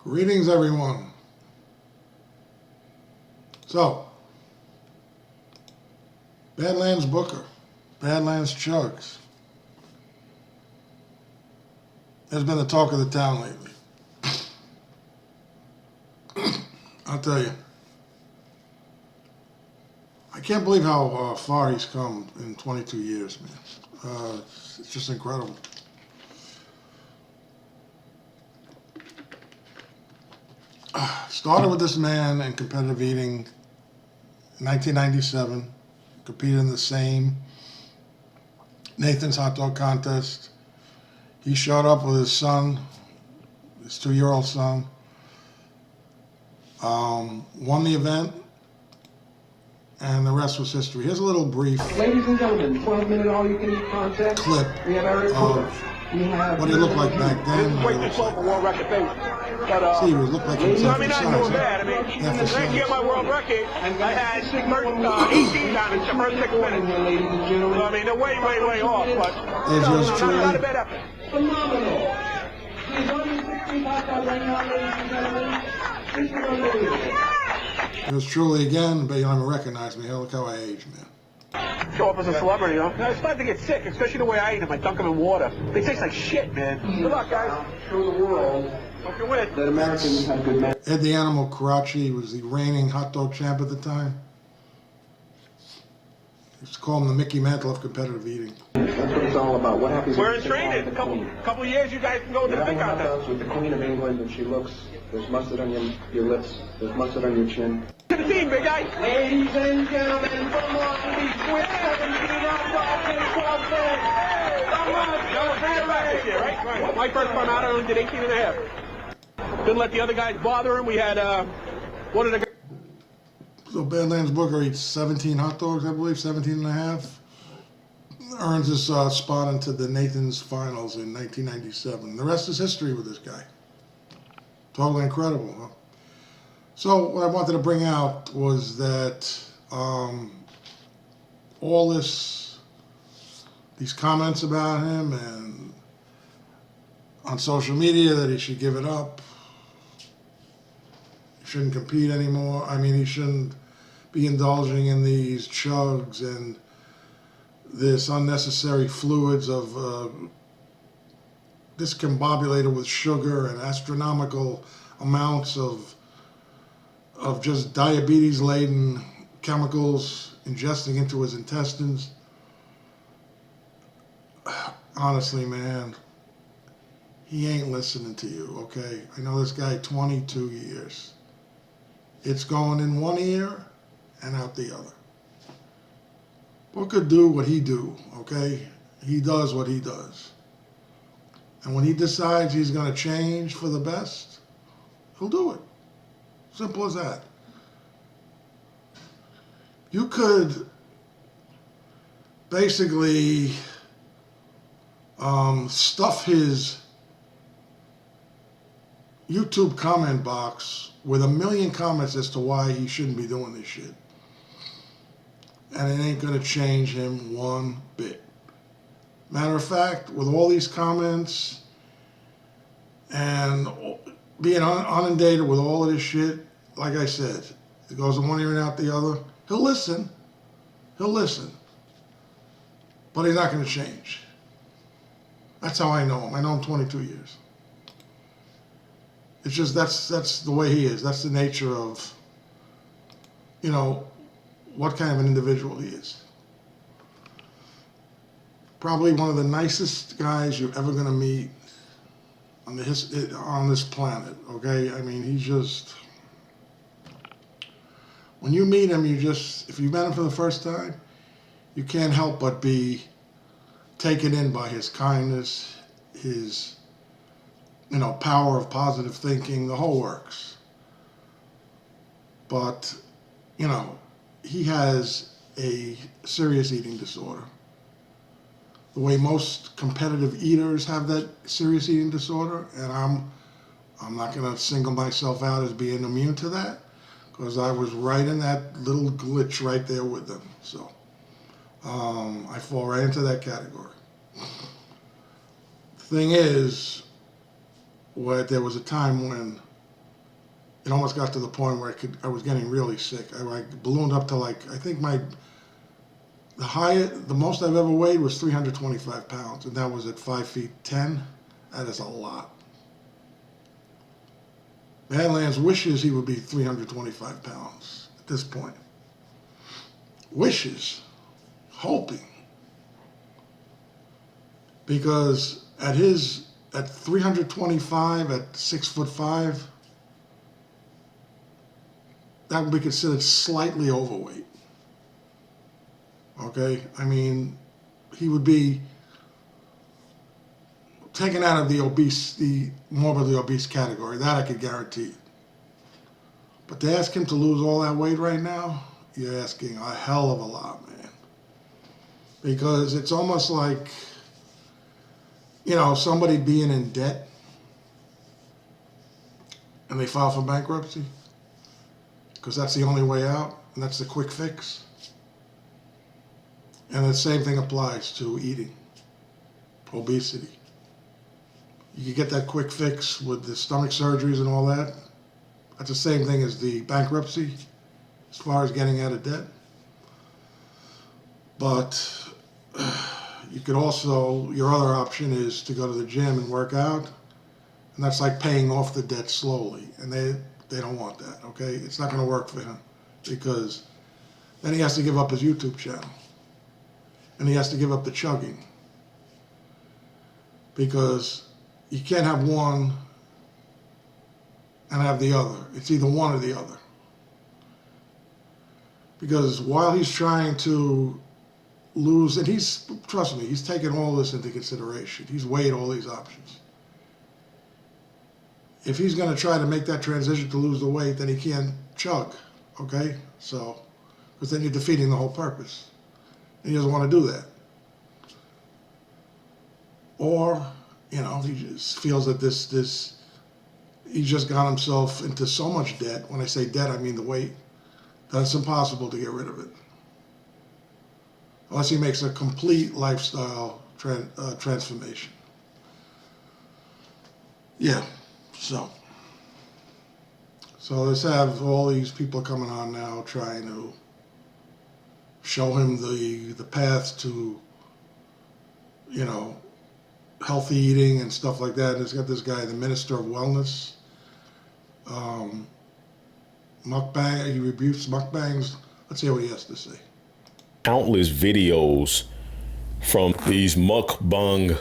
Greetings, everyone. So, Badlands Booker, Badlands Chugs, has been the talk of the town lately. I'll tell you, I can't believe how far he's come in 22 years, man. It's just incredible. Started with this man in competitive eating in 1997, competed in the same Nathan's hot dog contest. He showed up with his son, his 2-year-old son, won the event, and the rest was history. Here's a little brief Ladies and gentlemen, 12-minute all-you-can-eat contest. Clip We have Eric of what he looked like back then. This is way too slow for world record pace. But, See, he looked like himself I mean, in not doing size. bad. I mean, last year my world record, I had 18 diamonds, the first 6 winners. Ladies and gentlemen. I mean, they're way, way, way off, but There's yours truly. not a bad effort. Phenomenal. He's on the 16th hot dog right now, ladies and gentlemen. This is unbelievable. It was truly again, but you don't even recognize me. Hell, look how I age, man. Show up as a celebrity, huh? I started to get sick, especially the way I eat them. I dunk them in water. They taste like shit, man. Good luck, guys. Show the world Hope you win. that Americans have good manners. Ed the Animal Karachi was the reigning hot dog champ at the time. Used to call him the Mickey Mantle of competitive eating. That's what it's all about. What happens We're if in training. A couple years, you guys can go to the big hot contest. dogs with the Queen of England, and she looks, there's mustard on your lips, there's mustard on your chin. To the team, big guy. Ladies and gentlemen, from Long Beach, with 17 hot dogs and 12 cents. That was bad back this year, right? My first time out, I only did 18 and a half. Didn't let the other guys bother him. We had, one of the guys. So Badlands Booker eats 17 hot dogs, I believe, 17 and a half. Earns his spot into the Nathan's finals in 1997. The rest is history with this guy. Totally incredible, huh? So what I wanted to bring out was that all these comments about him and on social media that he should give it up, he shouldn't compete anymore. I mean, he shouldn't be indulging in these chugs and this unnecessary fluids of discombobulated with sugar and astronomical amounts of just diabetes-laden chemicals ingesting into his intestines. Honestly, man, he ain't listening to you, okay? I know this guy 22 years. It's going in one ear and out the other. Booker do what he do, okay? He does what he does. And when he decides he's going to change for the best, he'll do it. Simple as that. You could basically stuff his YouTube comment box with 1 million comments as to why he shouldn't be doing this shit. And it ain't going to change him one bit. Matter of fact, with all these comments and being inundated with all of this shit, like I said, it goes in one ear and out the other. He'll listen. He'll listen. But he's not going to change. That's how I know him. I know him 22 years. It's just that's the way he is. That's the nature of, you know, what kind of an individual he is. Probably one of the nicest guys you're ever going to meet on this planet, okay? I mean, he's just, when you meet him, if you met him for the first time, you can't help but be taken in by his kindness, his, power of positive thinking, the whole works. But, he has a serious eating disorder. The way most competitive eaters have that serious eating disorder, and I'm not going to single myself out as being immune to that, because I was right in that little glitch right there with them. So I fall right into that category. The thing is, there was a time when it almost got to the point where I was getting really sick. I ballooned up to like, I think the most I've ever weighed was 325 pounds, and that was at 5'10". That is a lot. Badlands wishes he would be 325 pounds at this point. Wishes, hoping. Because at 325, at 6'5", that would be considered slightly overweight. Okay, I mean, he would be taken out of the morbidly obese category. That I could guarantee. But to ask him to lose all that weight right now, you're asking a hell of a lot, man. Because it's almost like, somebody being in debt and they file for bankruptcy because that's the only way out and that's the quick fix. And the same thing applies to eating, obesity. You get that quick fix with the stomach surgeries and all that. That's the same thing as the bankruptcy as far as getting out of debt. But you could also, your other option is to go to the gym and work out. And that's like paying off the debt slowly. And they don't want that, okay? It's not going to work for him because then he has to give up his YouTube channel. And he has to give up the chugging. Because you can't have one and have the other. It's either one or the other. Because while he's trying to lose, and trust me, he's taken all this into consideration. He's weighed all these options. If he's going to try to make that transition to lose the weight, then he can't chug, okay? So, because then you're defeating the whole purpose. And he doesn't want to do that. Or, he just feels that he just got himself into so much debt. When I say debt, I mean the weight, that it's impossible to get rid of it. Unless he makes a complete lifestyle transformation. Yeah, so let's have all these people coming on now trying to show him the path to, healthy eating and stuff like that. And it's got this guy, the Minister of Wellness, mukbang. He rebukes mukbangs. Let's hear what he has to say. Countless videos from these mukbang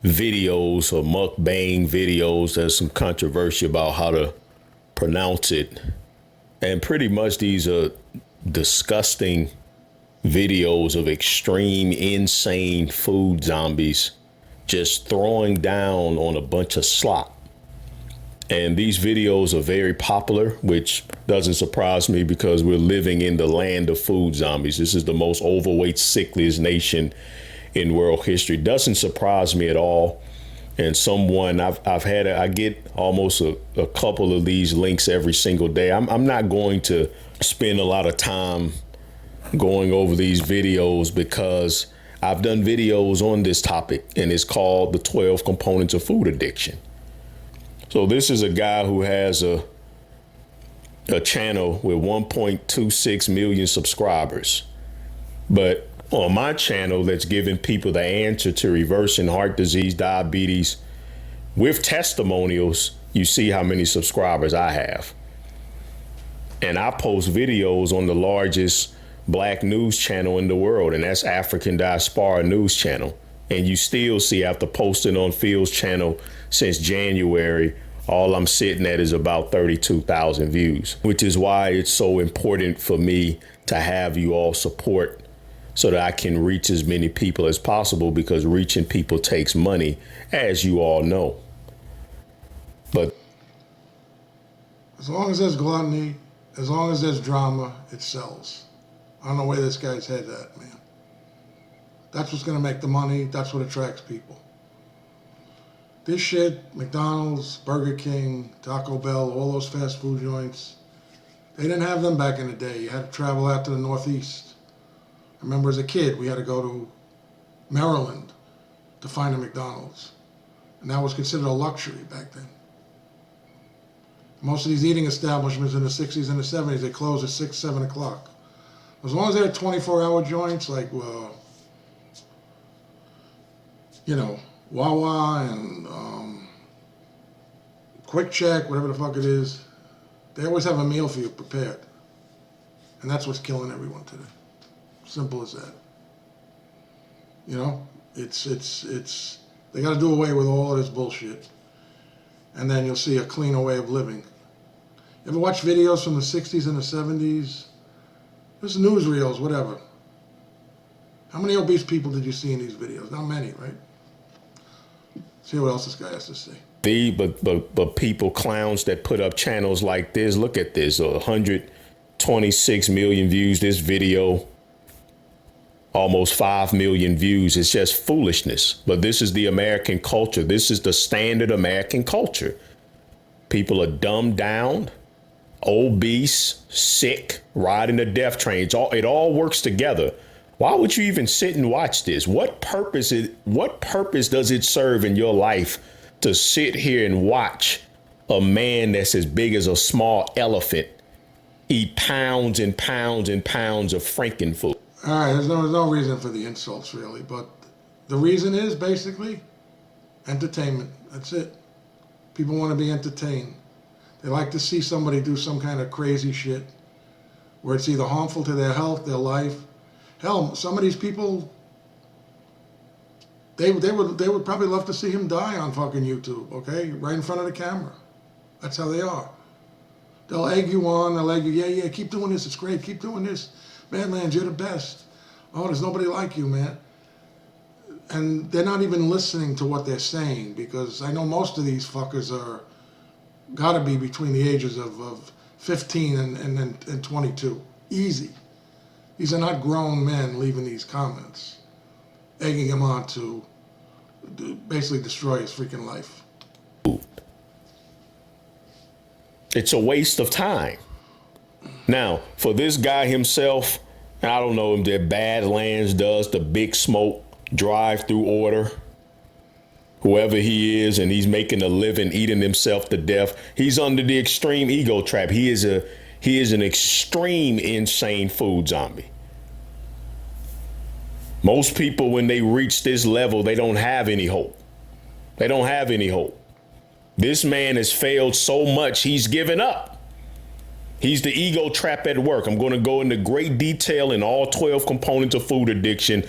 videos or mukbang videos. There's some controversy about how to pronounce it. And pretty much these are disgusting videos of extreme, insane food zombies just throwing down on a bunch of slop. And these videos are very popular, which doesn't surprise me because we're living in the land of food zombies. This is the most overweight, sickliest nation in world history. Doesn't surprise me at all. And I get almost a couple of these links every single day. I'm not going to spend a lot of time going over these videos because I've done videos on this topic, and it's called The 12 Components of Food Addiction. So this is a guy who has a channel with 1.26 million subscribers. But on my channel that's giving people the answer to reversing heart disease, diabetes, with testimonials, you see how many subscribers I have. And I post videos on the largest Black news channel in the world, and that's African Diaspora News Channel. And you still see, after posting on Phil's channel since January, all I'm sitting at is about 32,000 views, which is why it's so important for me to have you all support so that I can reach as many people as possible, because reaching people takes money, as you all know. But as long as there's gluttony, as long as there's drama, it sells. I don't know where this guy's head at, man. That's what's going to make the money. That's what attracts people. This shit, McDonald's, Burger King, Taco Bell, all those fast food joints, they didn't have them back in the day. You had to travel out to the Northeast. I remember as a kid, we had to go to Maryland to find a McDonald's. And that was considered a luxury back then. Most of these eating establishments in the 60s and the 70s, they close at 6, 7 o'clock. As long as they're 24-hour joints, like, you know, Wawa and Quick Check, whatever the fuck it is, they always have a meal for you prepared. And that's what's killing everyone today. Simple as that. You know, it's they got to do away with all of this bullshit. And then you'll see a cleaner way of living. You ever watch videos from the 60s and the 70s? Just newsreels, whatever. How many obese people did you see in these videos? Not many, right? See what else this guy has to say. But people, clowns that put up channels like this, look at this, 126 million views, this video, almost 5 million views. It's just foolishness. But this is the American culture. This is the standard American culture. People are dumbed down, obese, sick, riding the death trains. It all works together. Why would you even sit and watch this? What purpose does it serve in your life to sit here and watch a man that's as big as a small elephant eat pounds and pounds and pounds of frankenfood? All right, there's no reason for the insults, really. But the reason is basically entertainment. That's it. People want to be entertained. They like to see somebody do some kind of crazy shit where it's either harmful to their health, their life. Hell, some of these people, they would probably love to see him die on fucking YouTube, okay? Right in front of the camera. That's how they are. They'll egg you on, they'll egg you, yeah, keep doing this, it's great, keep doing this. Badlands, you're the best. Oh, there's nobody like you, man. And they're not even listening to what they're saying, because I know most of these fuckers are gotta be between the ages of 15 and 22. Easy. These are not grown men leaving these comments, egging him on to basically destroy his freaking life. It's a waste of time. Now, for this guy himself, I don't know him, that Badlands does the big smoke drive-through order. Whoever he is, and he's making a living eating himself to death. He's under the extreme ego trap. He is an extreme insane food zombie. Most people, when they reach this level, they don't have any hope. They don't have any hope. This man has failed so much, he's given up. He's the ego trap at work. I'm going to go into great detail in all 12 components of food addiction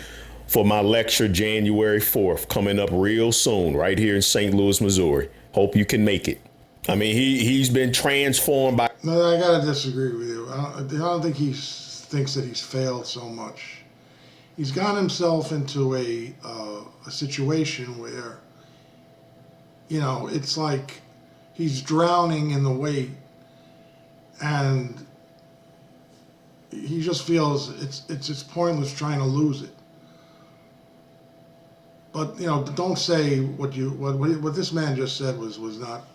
for my lecture January 4th, coming up real soon, right here in St. Louis, Missouri. Hope you can make it. I mean, he's been transformed by... No, I gotta disagree with you. I don't think he thinks that he's failed so much. He's gotten himself into a situation where, you know, it's like he's drowning in the weight, and he just feels it's pointless trying to lose it. But, you know, don't say what this man just said was not,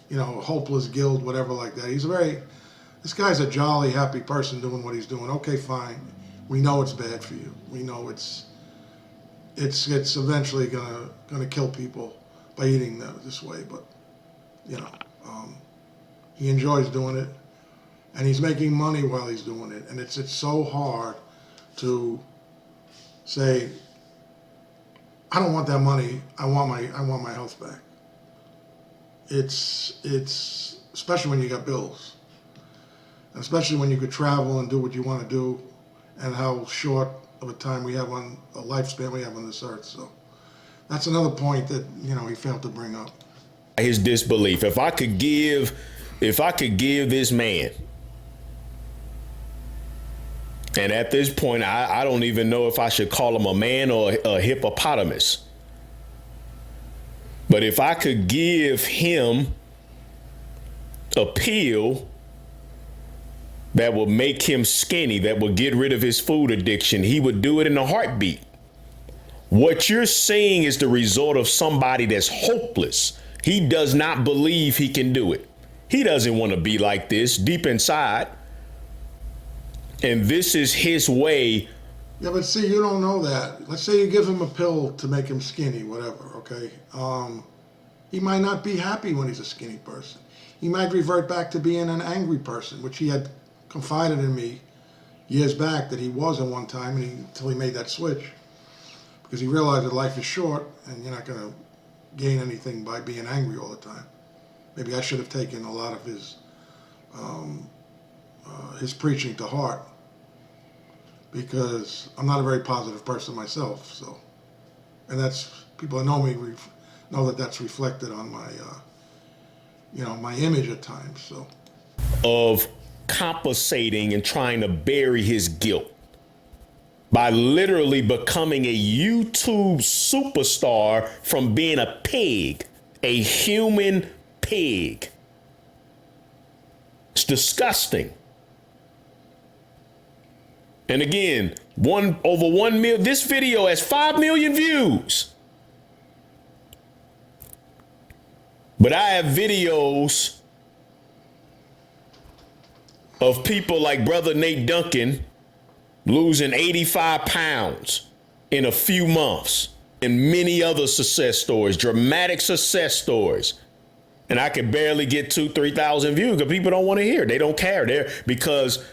you know, hopeless guilt, whatever like that. This guy's a jolly, happy person doing what he's doing. Okay, fine. We know it's bad for you. We know it's eventually gonna kill people by eating this way. But, you know, he enjoys doing it, and he's making money while he's doing it. And it's so hard to say, I don't want that money. I want my health back. It's especially when you got bills, and especially when you could travel and do what you want to do, and how short of a time we have on a lifespan we have on this earth. So that's another point that, you know, he failed to bring up. His disbelief. If I could give this man, and at this point, I don't even know if I should call him a man or a hippopotamus. But if I could give him a pill that will make him skinny, that will get rid of his food addiction, he would do it in a heartbeat. What you're seeing is the result of somebody that's hopeless. He does not believe he can do it. He doesn't want to be like this deep inside. And this is his way. Yeah, but see, you don't know that. Let's say you give him a pill to make him skinny, whatever, okay? He might not be happy when he's a skinny person. He might revert back to being an angry person, which he had confided in me years back that he was at one time, until he made that switch. Because he realized that life is short and you're not going to gain anything by being angry all the time. Maybe I should have taken a lot of his preaching to heart, because I'm not a very positive person myself. So, and that's, people that know me know that that's reflected on my, my image at times. So, of compensating and trying to bury his guilt by literally becoming a YouTube superstar from being a pig, a human pig. It's disgusting. And again, over 1 million. This video has 5 million views. But I have videos of people like Brother Nate Duncan losing 85 pounds in a few months, and many other success stories, dramatic success stories. And I can barely get 2,000-3,000 views because people don't want to hear. They don't care. Because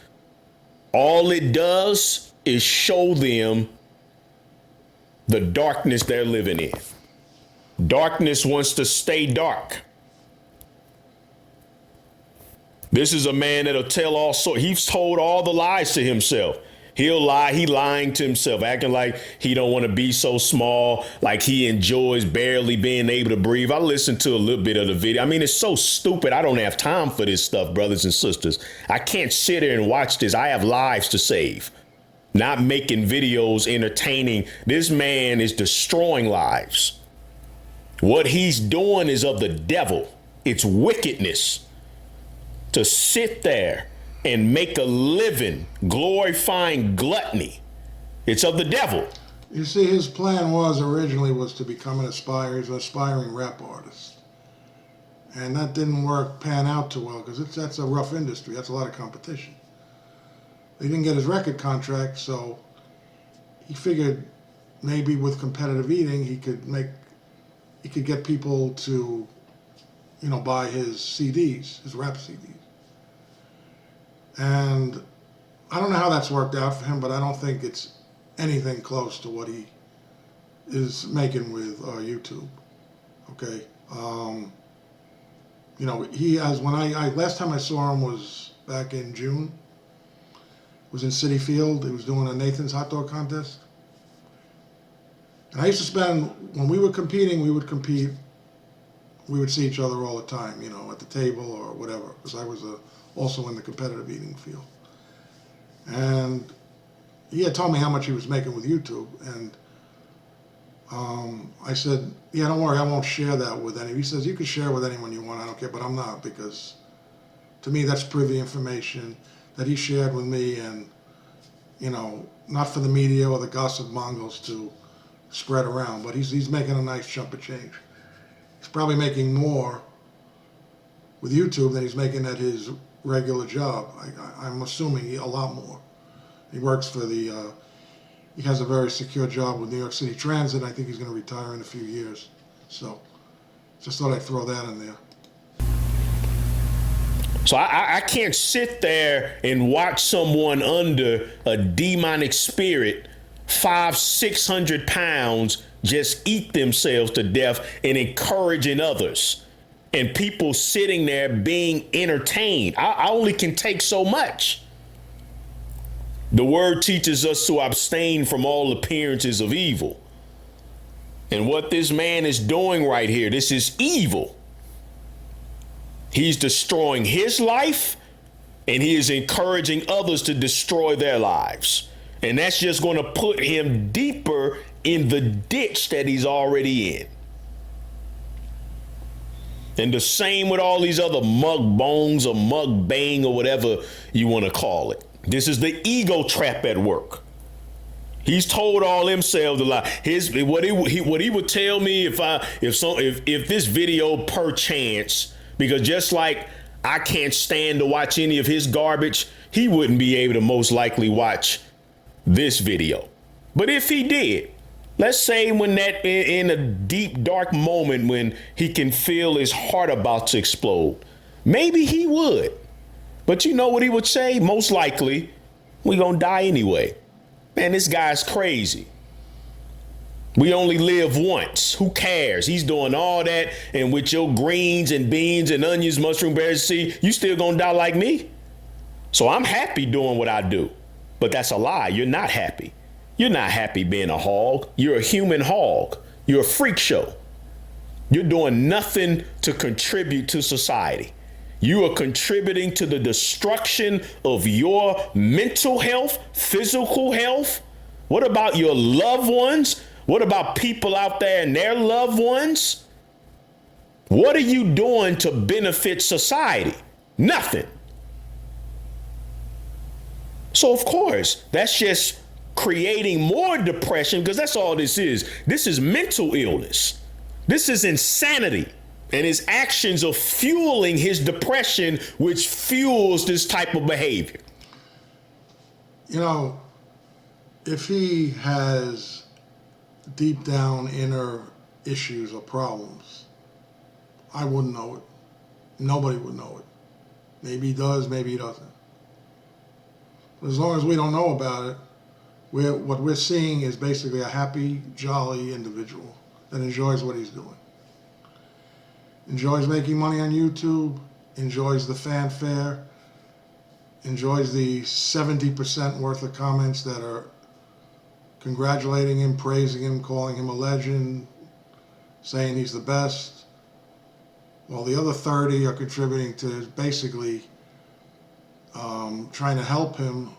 all it does is show them the darkness they're living in. Darkness wants to stay dark. This is a man that'll tell all sorts. He's told all the lies to himself. He'll lie. He lying to himself, acting like he don't want to be so small, like he enjoys barely being able to breathe. I listened to a little bit of the video. I mean, it's so stupid. I don't have time for this stuff, brothers and sisters. I can't sit here and watch this. I have lives to save, not making videos entertaining. This man is destroying lives. What he's doing is of the devil. It's wickedness to sit there and make a living glorifying gluttony. It's of the devil. you see, his plan originally was to become an aspiring rap artist. And that didn't pan out too well, because that's a rough industry. That's a lot of competition. He didn't get his record contract, so he figured maybe with competitive eating he could get people to, buy his CDs, his rap CDs. And I don't know how that's worked out for him, but I don't think it's anything close to what he is making with YouTube. Okay. He has, last time I saw him was back in June. It was in City Field. He was doing a Nathan's hot dog contest. And I used to spend, when we were competing, we would see each other all the time, at the table or whatever, because I was also in the competitive eating field. And he had told me how much he was making with YouTube, and I said, yeah, don't worry, I won't share that with anyone. He says, you can share with anyone you want, I don't care, but I'm not, because to me that's privy information that he shared with me, and, not for the media or the gossip mongers to spread around, but he's making a nice chunk of change. He's probably making more with YouTube than he's making at his regular job. I'm assuming a lot more. He works for he has a very secure job with New York City Transit. I think he's going to retire in a few years. So just thought I'd throw that in there. So I can't sit there and watch someone under a demonic spirit, 500-600 pounds, just eat themselves to death and encouraging others, and people sitting there being entertained. I only can take so much. The word teaches us to abstain from all appearances of evil. And what this man is doing right here, this is evil. He's destroying his life, and he is encouraging others to destroy their lives. And that's just going to put him deeper in the ditch that he's already in. And the same with all these other mukbangs or mukbang or whatever you want to call it. This is the ego trap at work. He's told all himself to lie. What he would tell me if this video perchance, because just like I can't stand to watch any of his garbage, he wouldn't be able to most likely watch this video. But if he did, Let's say when that in a deep, dark moment when he can feel his heart about to explode, maybe he would. But you know what he would say? Most likely, we gonna die anyway. Man, this guy's crazy. We only live once. Who cares? He's doing all that, and with your greens and beans and onions, mushroom berries, see, you still gonna die like me? So I'm happy doing what I do. But that's a lie. You're not happy. You're not happy being a hog. You're a human hog. You're a freak show. You're doing nothing to contribute to society. You are contributing to the destruction of your mental health, physical health. What about your loved ones? What about people out there and their loved ones? What are you doing to benefit society? Nothing. So, of course, that's just creating more depression, because that's all this is. This is mental illness. This is insanity. And his actions are fueling his depression, which fuels this type of behavior. You know, if he has deep down inner issues or problems, I wouldn't know it. Nobody would know it. Maybe he does, maybe he doesn't. But as long as we don't know about it, what we're seeing is basically a happy, jolly individual that enjoys what he's doing. Enjoys making money on YouTube, enjoys the fanfare, enjoys the 70% worth of comments that are congratulating him, praising him, calling him a legend, saying he's the best, while the other 30 are contributing to basically trying to help him,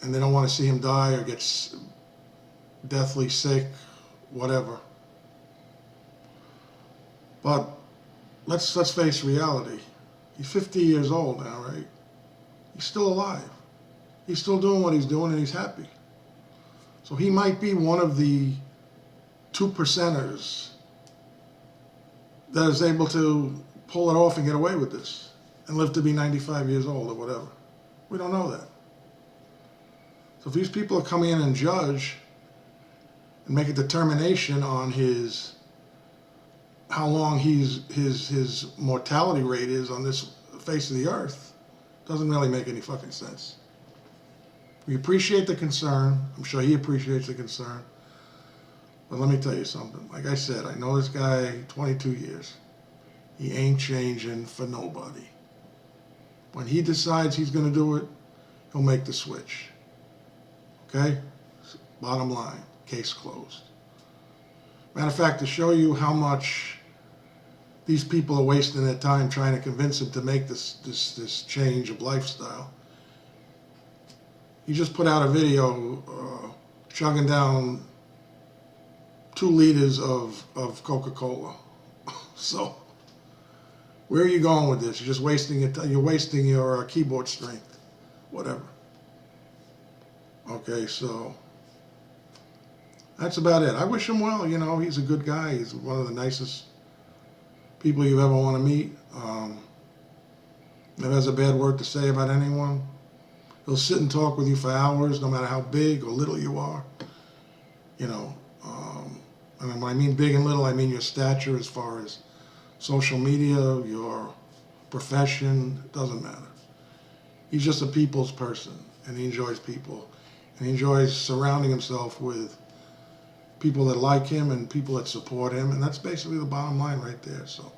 and they don't want to see him die or get deathly sick, whatever. But let's face reality. He's 50 years old now, right? He's still alive. He's still doing what he's doing, and he's happy. So he might be one of the 2%ers that is able to pull it off and get away with this and live to be 95 years old or whatever. We don't know that. So if these people are coming in and judge and make a determination on how long his mortality rate is on this face of the earth, doesn't really make any fucking sense. We appreciate the concern. I'm sure he appreciates the concern. But let me tell you something. Like I said, I know this guy 22 years. He ain't changing for nobody. When he decides he's going to do it, he'll make the switch. Okay? Bottom line, case closed. Matter of fact, to show you how much these people are wasting their time trying to convince him to make this change of lifestyle, he just put out a video chugging down 2 liters of Coca-Cola. So, where are you going with this? You're just wasting it. You're wasting your keyboard strength, whatever. Okay, so that's about it. I wish him well. You know, he's a good guy. He's one of the nicest people you ever want to meet. Never has a bad word to say about anyone. He'll sit and talk with you for hours, no matter how big or little you are. You know, and when I mean big and little, I mean your stature as far as social media, your profession, doesn't matter. He's just a people's person, and he enjoys people. And he enjoys surrounding himself with people that like him and people that support him, and that's basically the bottom line right there. So,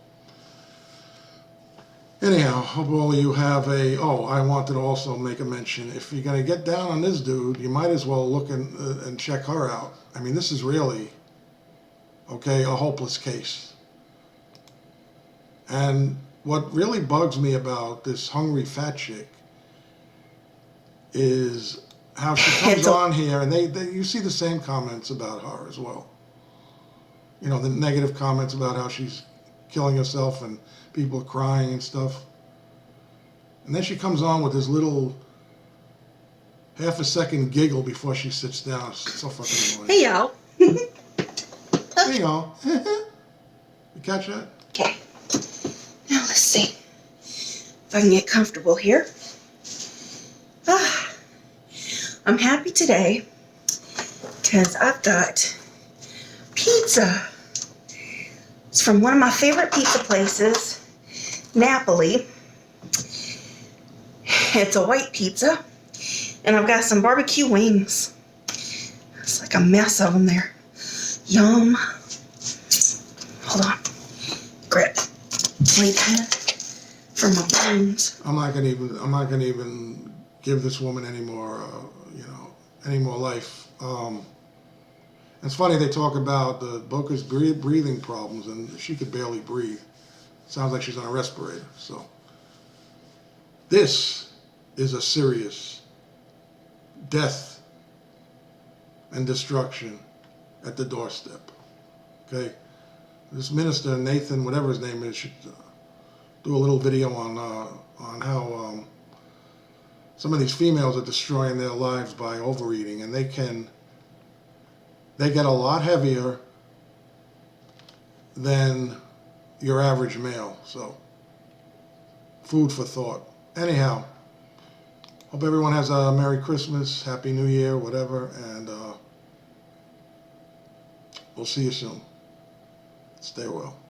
anyhow, hope all of you have I wanted to also make a mention. If you're going to get down on this dude, you might as well look and check her out. I mean, this is really, a hopeless case. And what really bugs me about this hungry fat chick is how she comes on here, and you see the same comments about her as well. You know, the negative comments about how she's killing herself and people crying and stuff. And then she comes on with this little half-a-second giggle before she sits down. It's so fucking annoying. Hey, y'all. Hey, y'all. You catch that? Okay. Now, let's see if I can get comfortable here. I'm happy today because I've got pizza. It's from one of my favorite pizza places, Napoli. It's a white pizza, and I've got some barbecue wings. It's like a mess of them there. Yum. Hold on. Grab plate here for my bones. I'm not gonna even give this woman any more, any more life. It's funny they talk about Boca's breathing problems, and she could barely breathe. Sounds like she's on a respirator. So this is a serious death and destruction at the doorstep. Okay, this minister Nathan, whatever his name is, should do a little video on how some of these females are destroying their lives by overeating, and they get a lot heavier than your average male. So, food for thought. Anyhow, hope everyone has a Merry Christmas, Happy New Year, whatever, and we'll see you soon. Stay well.